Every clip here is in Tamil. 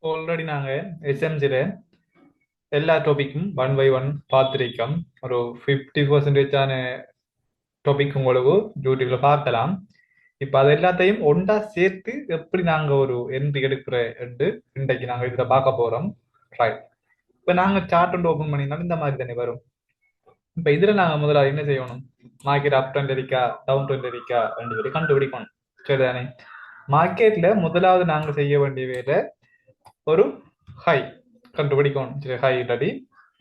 ஆல்ரெடி நாங்கள் எஸ்எம்ஜியில் எல்லா டாபிக்கும் ஒன் பை ஒன் பார்த்துருக்கோம். ஒரு 50% டாபிக் உங்களுக்கு யூடியூப்ல பார்க்கலாம். இப்போ அது எல்லாத்தையும் ஒன்றா சேர்த்து எப்படி நாங்கள் ஒரு என்ட்ரி எடுக்கிற என்று இன்றைக்கு நாங்கள் இதில் பார்க்க போகிறோம். ரைட். இப்போ நாங்கள் சார்ட் ஒன்று ஓப்பன் பண்ணினாலும் இந்த மாதிரி தானே வரும். இப்போ இதில் நாங்கள் முதல்ல என்ன செய்யணும்? மார்க்கெட் அப் ட்ரெண்ட் இருக்கா டவுன் ட்ரெண்ட் இருக்கா ரெண்டு பேரும் கண்டுபிடிக்கணும். சரிதானே? மார்க்கெட்ல முதலாவது நாங்கள் செய்ய வேண்டிய வேலை ஒரு ஹை கண்டுபிடிக்கணும். சரி, ஹை இல்லாட்டி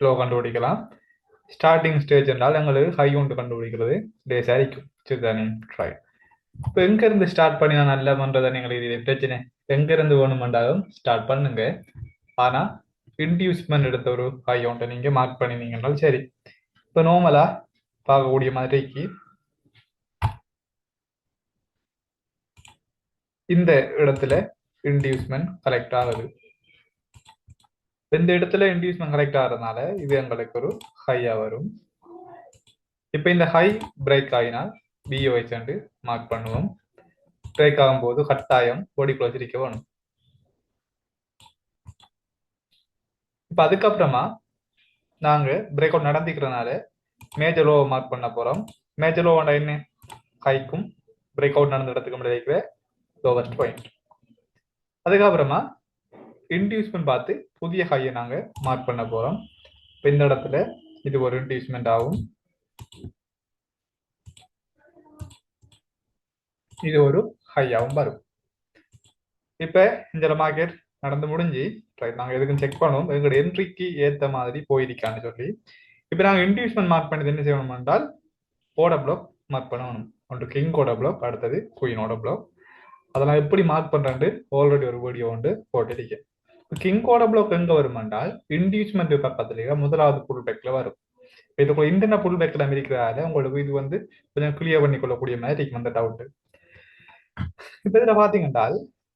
லோ கண்டுபிடிக்கலாம். ஸ்டார்டிங் ஸ்டேஜ் என்றால் எங்களுக்கு ஹை ஒன்று கண்டுபிடிக்கிறது டேஸ் ஆയിരിக்கும். சரிதானே? ட்ரை. இப்போ எங்க இருந்து ஸ்டார்ட் பண்ணி நான் நல்லா பண்றதானே எங்களுக்கு இது பிரச்சனை. எங்க இருந்து வேணுமென்றாலும் ஸ்டார்ட் பண்ணுங்க. ஆனா இன்டியூஸ்மெண்ட் எடுத்த ஒரு ஹை ஒன்றை நீங்க மார்க் பண்ணினீங்கன்னாலும் சரி. இப்போ நார்மலா பார்க்கக்கூடிய மாதிரிக்கு இந்த இடத்துல இன்டியூஸ்மெண்ட் கரெக்ட் ஆகுது. இந்த இடத்துல இன்டியூஸ்மெண்ட் கரெக்ட் ஆகிறதுனால இது எங்களுக்கு ஒரு ஹையா வரும். இப்போ இந்த ஹை பிரேக் ஆகினால் பிஓஹெச் என்று மார்க் பண்ணுவோம். பிரேக் ஆகும்போது கட்டாயம் பாடி க்ளோஸ் இருக்க வேணும். இப்போ அதுக்கப்புறமா நாங்கள் பிரேக் அவுட் நடந்திக்கிறதுனால மேஜர் லோவை மார்க் பண்ண போகிறோம். மேஜர் லோவோட என்ன? ஹைக்கும் பிரேக் அவுட் நடந்த இடத்துக்கு முன்னாடி வைக்கிற லோவஸ்ட் பாயிண்ட். அதுக்கப்புறமா இன்டியூஸ்மெண்ட் பார்த்து புதிய ஹையை நாங்கள் மார்க் பண்ண போகிறோம். இப்போ இந்த இடத்துல இது ஒரு இன்டியூஸ்மெண்ட் ஆகும், இது ஒரு ஹையாகவும் வரும். இப்போ இந்த மார்க்கெட் நடந்து முடிஞ்சு நாங்கள் எதுக்கும் செக் பண்ணுவோம் எங்களோட என்ட்ரிக்கு ஏற்ற மாதிரி போயிருக்கான்னு சொல்லி. இப்போ நாங்கள் இன்டியூஸ்மெண்ட் மார்க் பண்ணது என்ன செய்யணும் என்றால் ஓட பிளாக் மார்க் பண்ணணும். ஒன்று கிங்கோட பிளாக், அடுத்தது குயினோட பிளாக். அதெல்லாம் எப்படி மார்க் பண்ணுறேன்ட்டு ஆல்ரெடி ஒரு வீடியோ வந்து போட்டிருக்கேன். கிங்கோட பிளாக் எங்கே வரும் என்றால் இன்டியூஸ்மெண்ட் பக்கத்துலேயே முதலாவது புல் பேக்ல வரும். இதுக்குள்ள இன்டர்ன புல் பேக்ல இருக்கிறதால உங்களுக்கு இது வந்து கொஞ்சம் கிளியர் பண்ணி கொள்ளக்கூடிய மாதிரி அந்த டவுட். இப்போ இதில் பார்த்தீங்கன்னா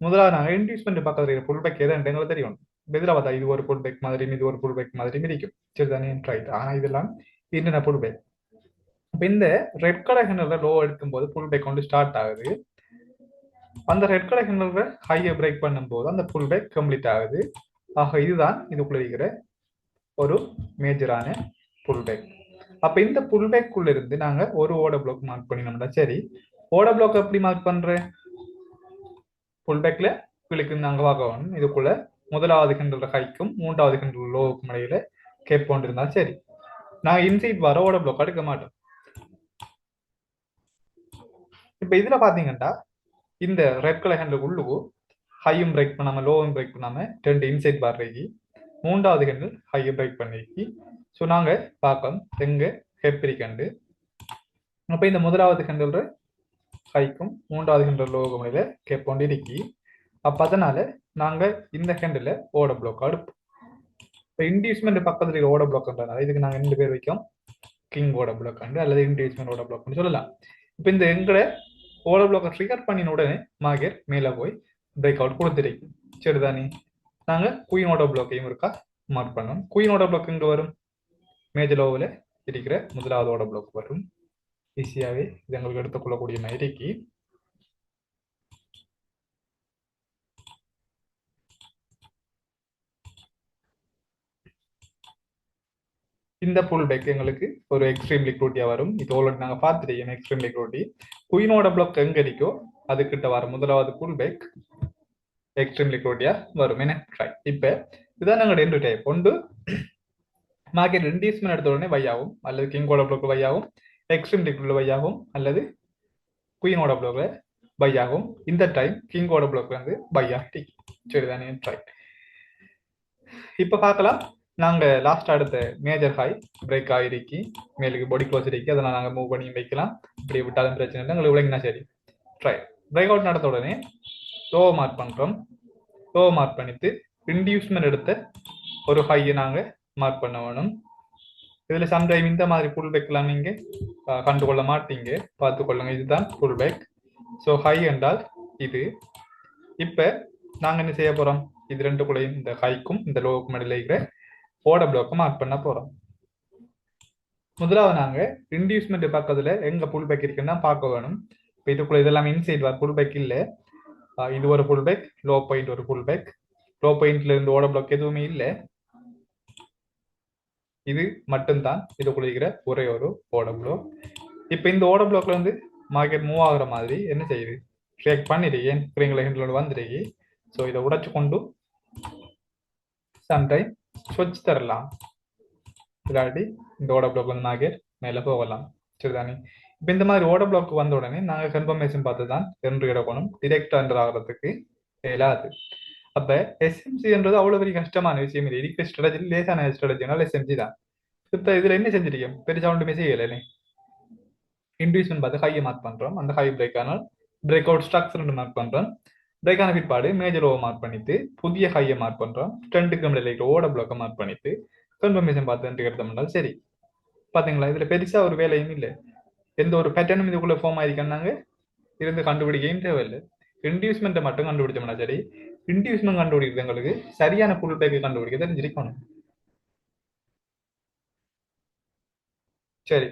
முதலாவது நாங்கள் இன்டியூஸ்மெண்ட் பக்கத்தில் இருக்கிற புல் பேக் எதுன்னு எங்களுக்கு தெரியும். இதில் பார்த்தா இது ஒரு புல் பேக் மாதிரி, இது ஒரு புல் பேக் மாதிரி இருக்கும். சரிதானே? ரைட். ஆனால் இதெல்லாம் இன்டர்ன புல் பேக். இப்போ இந்த ரெட் கலர் ஹேண்டல்ல லோ எடுக்கும்போது புல் பேக் வந்து ஸ்டார்ட் ஆகுது. அந்த ரெட் கலர் ஹேண்டல்ல ஹையை பிரேக் பண்ணும்போது அந்த புல் பேக் கம்ப்ளீட் ஆகுது. ஆக இதுதான் இதுக்குள்ள இருக்கிற ஒரு மேஜரான புல் பேக். அப்ப இந்த புல் பேக்குள்ள இருந்து நாங்க ஒரு ஓட பிளாக் மார்க் பண்ணினோம்னா சரி. ஓட பிளாக் எப்படி மார்க் பண்றேன்? புல் பேக்ல கிளிக்கு நாங்க பார்க்கணும். இதுக்குள்ள முதலாவது ஹேண்டல் ஹைக்கும் மூன்றாவது ஹேண்டல் லோவுக்கும் இடையில கேப் கொண்டு இருந்தா சரி. நான் இன்சைட் வர ஓட பிளாக் எடுக்க மாட்டோம். இப்ப இதுல பாத்தீங்கன்னா இந்த ரெட் கலர் ஹேண்டில் உள்ளுக்கு ஹையும் பிரேக் பண்ணாம லோவும் பிரேக் பண்ணாம ரெண்டு இன்சைட் பார் ரேக்கி, மூன்றாவது ஹேண்டில் ஹையை பிரேக் பண்ணிக்கி. ஸோ நாங்க பார்க்கணும் எங்க ஹெப்ரி கண்டு. அப்ப இந்த முதலாவது ஹேண்டில் ஹைக்கும் மூன்றாவது ஹேண்டில் லோவுக்கும் இடையில கேப் கொண்டு இருக்கி. அப்ப அதனால நாங்க இந்த ஹேண்டில் ஓட பிளாக் அடுப்போம். இப்போ இன்டியூஸ்மெண்ட் பக்கத்துல இருக்க ஓட பிளாக்ன்றனால இதுக்கு நாங்க 2 பேர் வைக்கோம். கிங் ஓட பிளாக் அல்லது இன்டியூஸ்மெண்ட் ஓட பிளாக் சொல்லலாம். இப்போ இந்த எங்களை ஓட பிளாக் ட்ரிகர் பண்ணின உடனே மார்க்கெட் மேலே போய் பிரேக் அவுட் கொடுத்துருக்கு. சரிதானே? நாங்கள் குயினோட பிளாக்கையும் இருக்கா மார்க் பண்ணோம். குயினோட பிளாக் இங்கே வரும், மேஜர் லோவில் இருக்கிற முதலாவதோட பிளாக் வரும். ஈஸியாகவே இது எங்களுக்கு எடுத்துக்கொள்ளக்கூடிய மாதிரிக்கு. இந்த புல் பேக் எங்களுக்கு ஒரு எக்ஸ்ட்ரீம் லிக்விடிட்டியா வரும். இது ஆல்ரெடி நாங்கள் பார்த்துட்டோம். எக்ஸ்ட்ரீம் லிக்விடிட்டி குயினோட பிளாக் எங்க இருக்கோ அதுக்கிட்ட வர முதலாவது புல் பேக் எக்ஸ்ட்ரீம் லிக்விடிட்டியா வரும். என்ன ட்ரை. இப்போ இதுதான் நாங்கள் 2 டைப். ஒன்று மார்க்கெட் இன்டியூஸ்மெண்ட் எடுத்த உடனே பை ஆகும், அல்லது கிங்கோட பிளாக் பை ஆகும், எக்ஸ்ட்ரீம் லிக்விட்ல பை ஆகும், அல்லது குயினோட பிளாக்ல பை ஆகும். இந்த டைம் கிங்கோட பிளாக் வந்து பை ஆகி. சரிதானே? ட்ரை. இப்போ பார்க்கலாம். நாங்கள் லாஸ்ட் அடுத்த மேஜர் ஹை பிரேக் ஆகிருக்கி, மேலுக்கு பாடி க்ளோஸ் இருக்கு. அதனால் நாங்கள் மூவ் பண்ணி வைக்கலாம். இப்படி விட்டாலும் பிரச்சனை இல்லை, எங்களுக்கு விளங்கினா சரி. ட்ரை. பிரேக் அவுட் நடத்த உடனே லோ மார்க் பண்ணுறோம். லோ மார்க் பண்ணிட்டு இன்டியூஸ்மெண்ட் எடுத்த ஒரு ஹையை நாங்கள் மார்க் பண்ண வேணும். இதில் சம்டைம் இந்த மாதிரி புல் பேக்லாம் நீங்கள் கண்டுகொள்ள மாட்டீங்க, பார்த்துக்கொள்ளுங்க. இதுதான் புல் பேக். ஸோ ஹை என்றால் இது. இப்போ நாங்கள் என்ன செய்ய போகிறோம்? இது ரெண்டுக்குள்ளையும் இந்த ஹைக்கும் இந்த லோவுக்கும் இடையில இருக்கிற ஓட பிளாக்கை மார்க் பண்ண போகிறோம். முதலாவது நாங்கள் இன்டியூஸ்மெண்ட் பக்கத்தில் எங்கே புல் பேக் இருக்குன்னு தான் பார்க்க வேணும். இப்போ இதுக்குள்ள இதெல்லாம் இன்சைட் வர புல் பேக் இல்லை. இது ஒரு புல் பேக், லோ பாயிண்ட் ஒரு புல் பேக், ப்ளோ பாயிண்ட்ல இருந்து ஓட பிளாக் எதுவுமே இல்லை. இது மட்டும்தான் இதுக்குள்ள இருக்கிற ஒரே ஒரு ஓட பிளாக். இப்போ இந்த ஓட பிளாக்ல இருந்து மார்க்கெட் மூவ் ஆகுற மாதிரி என்ன செய்யுது, ரியாக்ட் பண்ணிருக்கேன் ஸ்ப்ரிங்ல ஹெண்ட்லோட வந்துருக்கு. ஸோ இதை உடைச்சு கொண்டு சம்டைம் ஸ்விட்ச் தரலாம், இல்லாட்டி இந்த ஓட பிளாக் வந்து மார்க்கெட் மேலே போகலாம். சரிதானே? இப்போ இந்த மாதிரி ஓட பிளாக் வந்த உடனே நாங்கள் கன்ஃபர்மேஷன் பார்த்து தான் என்று எடுக்கணும். டிரெக்ட் அண்டர் ஆகிறதுக்கு இயலாது. அப்ப எஸ்எம்சின்றது அவ்வளவு பெரிய கஷ்டமான விஷயம் இல்லை. இருக்கிற ஸ்ட்ராட்டஜி லேசான ஸ்ட்ராட்டஜினால் எஸ்எம்சி தான். இப்போ இதுல என்ன செஞ்சிருக்கோம், பெருசா ஒன்றுமே செய்யலை. இண்டிவிஜுவல் பார்த்து ஹையை மார்க் பண்றோம், அந்த ஹை பிரேக் ஆனால் பிரேக் அவுட் ஸ்ட்ரக்சர் மார்க் பண்றோம். பிரேக் ஆன பிற்பாடு மேஜர் ஓவர் மார்க் பண்ணிட்டு புதிய ஹையை மார்க் பண்றோம். ட்ரெண்டுக்கு மிடில் ஓட பிளாக்கை மார்க் பண்ணிட்டு கன்ஃபர்மேஷன் பார்த்து எடுத்தோம்னால் சரி. பாத்தீங்களா, இதுல பெருசா ஒரு வேலையும் இல்லை. எந்த ஒரு பேட்டர்னும் இதுக்குள்ள ஃபார்ம் ஆயிருக்காங்க இருந்து கண்டுபிடிக்கவும் தேவையில்லை. இன்டியூஸ்மெண்ட்டை மட்டும் கண்டுபிடிச்சோம்னா சரி. இன்டியூஸ்மெண்ட் கண்டுபிடிக்கிறது எங்களுக்கு சரியான புல் பேக்கை கண்டுபிடிக்க தெரிஞ்சிருக்கணும். சரி,